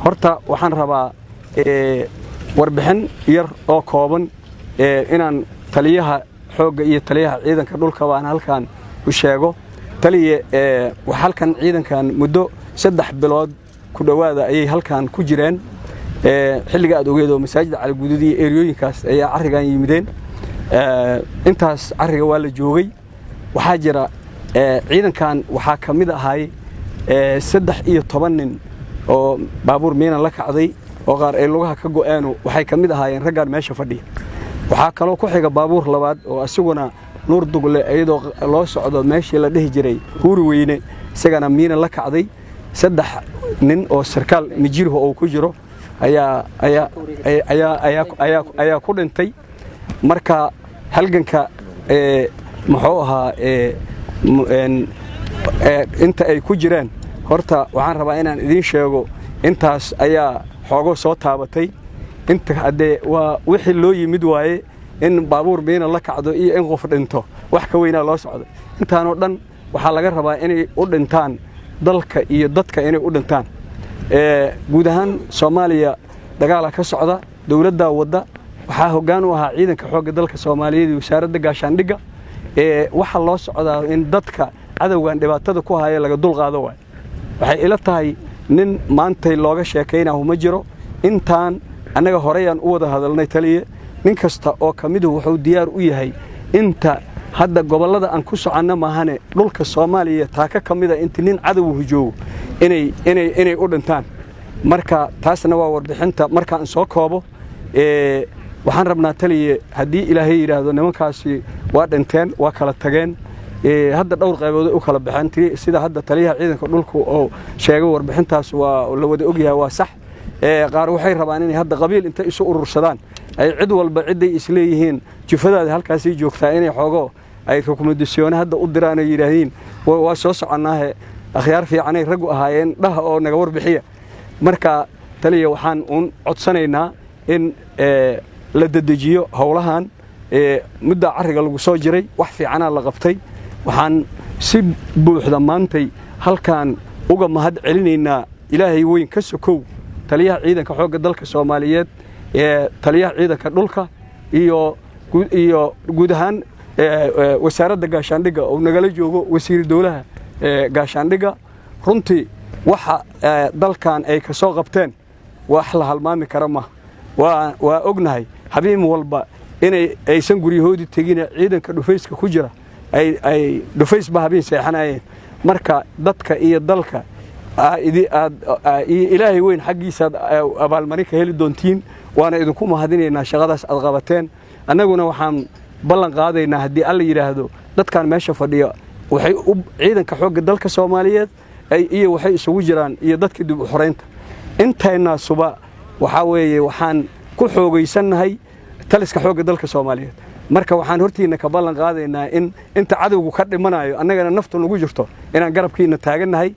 horta waxaan rabaa warbixin yar oo kooban inaan taliyaha xoogga iyo taliyaha ciidanka dhulka baan halkan u sheego taliye halkan ciidankan muddo 3 bilood ku dhawaada ayay halkan ku jireen xilliga aad ogeedo masaajid cali guduud iyo eriyooyinkaas ayaa arigan yimideen intaas ariga waa la joogay waxa jira ciidankan waxa kamid ahay 13 nin oo baabuur miina la kacday oo qaar ay lugaha ka go'aano waxay kamid ahaayeen raggan meesha fadhiya waxa kale ku xiga baabuur labaad oo asaguna nuur dugle ayadoo loo socdo meeshii la dhihi jiray huuri weyne isagana miina la kacday 3 nin oo sarkaal mijirho oo ku jiro ayaa ku dhintay marka halganka muxuu ahaa inta ay ku jiraan horta waxaan rabaa inaan idin sheego intaas ayaa xoogo soo taabatay inta hadee waa wixii loo yimid waaye in baabuur miina la kacdo iyo in qof dhinto wax ka weynaa loo socdo intaan oo dhan waxa laga rabaa inay u dhintaan dalka iyo dadka inay u dhintaan guud ahaan Soomaaliya dagaal ka socda dawladda wadda waxa hoggaan u ahaa ciidanka xoogga dalka Soomaaliyeed iyo wasaaradda gaashaandhigga waxa loo socdaa in dadka cadawgan dhibaatada ku haya laga dul qaado waxay ila tahay nin maantay looga sheekaynayo ma jiro intaan anaga horeyaan u wada hadalnay taliye nin kasta oo kamid wuxuu diyaar u yahay inta hadda gobolada aan ku socono maahane dhulka Soomaaliya taaka kamida inta nin cadow hujoogo inay u dhintaan marka taasna waa warbixinta marka aan soo koobo waxaan rabnaa taliye hadii Ilaahay yiraahdo nimankaasi waa dhinteen waa kala tageen hadda dhowr qaybood u kala baxantay sida hadda taliyaha ciidanka dhulku oo sheegay warbixintaas waa la wada ogyahay waa sax qaar waxay rabaan inay hadda qabiil inta isu urursadaan ay cid walba ciday isleeyihiin jufadaada halkaas ay joogtaa inay xoogo ay rekomendasyon hadda u diraan ay yiraahdeen waa soo soconaahe akhyaar fiican ay rag u ahaayeen dhaha oo naga warbixiya marka taliya waxaan codsanaynaa in la dedejiyo howlahan muddo ariga lagu soo jiray wax fiican la qabtay waxaan si buuxda maantay halkan uga mahad celinaynaa Ilaahay weyn ka sokow taliyaha ciidanka xoogga dalka Soomaaliyeed taliyaha ciidanka dhulka iyo guud ahaan wasaaradda gaashaandhigga oo nagala joogo wasiir dawlaha gaashaandhigga runtii waxa dalkan ay ka soo qabteen wax la halmaami kara ma waa ognahay habeen walba inay aysan guriyahoodii tagin ciidanka dhufayska ku jira ay dhufays ba habeen seexanayeen marka dadka iyo dalka Ilaahay weyn xaqiisa abaalmarin ka heli doontiin waana idinku mahadinaynaa shaqadaas aad qabateen annaguna waxaan ballan qaadaynaa hadii alla yiraahdo dadkan meesha fadhiya waxay ciidanka xoogga dalka Soomaaliyeed iyo waxay isugu jiraan iyo dadka dib u xoreynta intayna suba waxa weeye waxaan ku xoogaysanahay taliska xoogga dalka Soomaaliyeed marka waxaan hortiina ka ballan qaadaynaa in inta cadawgu ka dhimanayo annagana naftu nagu jirto inaan garabkiina taaganahay